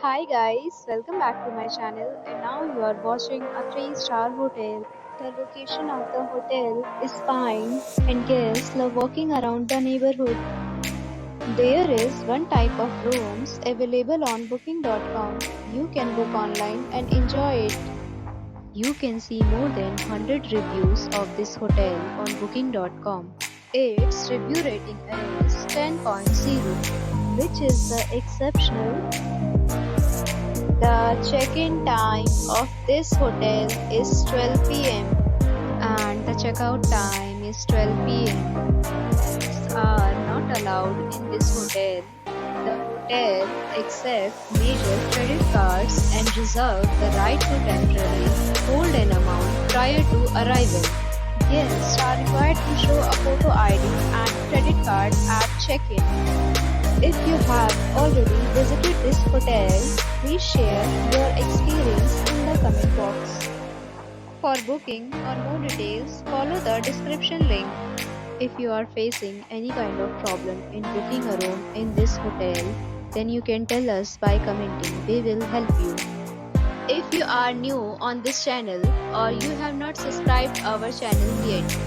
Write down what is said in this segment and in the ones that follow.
Hi guys, welcome back to my channel and now you are watching a 3-star hotel. The location of the hotel is fine and guests love walking around the neighborhood. There is one type of rooms available on booking.com. You can book online and enjoy it. You can see more than 100 reviews of this hotel on booking.com. Its review rating is 10.0, which is the exceptional. The check-in time of this hotel is 12 p.m. and the checkout time is 12 p.m. Pets are not allowed in this hotel. The hotel accepts major credit cards and reserves the right to temporarily hold an amount prior to arrival. Guests are required to show a photo ID and credit card at check-in. If you have already visited this hotel, please share your experience in the comment box. For booking or more details, follow the description link. If you are facing any kind of problem in booking a room in this hotel, then you can tell us by commenting. We will help you. If you are new on this channel or you have not subscribed our channel yet,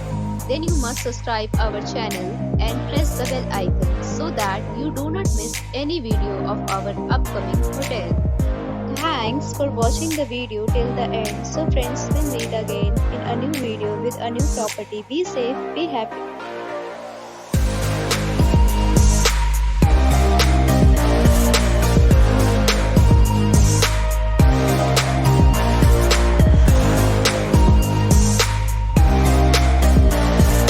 then you must subscribe our channel and press the bell icon so that you do not miss any video of our upcoming hotel. Thanks for watching the video till the end. So friends, will meet again in a new video with a new property. Be safe, be happy.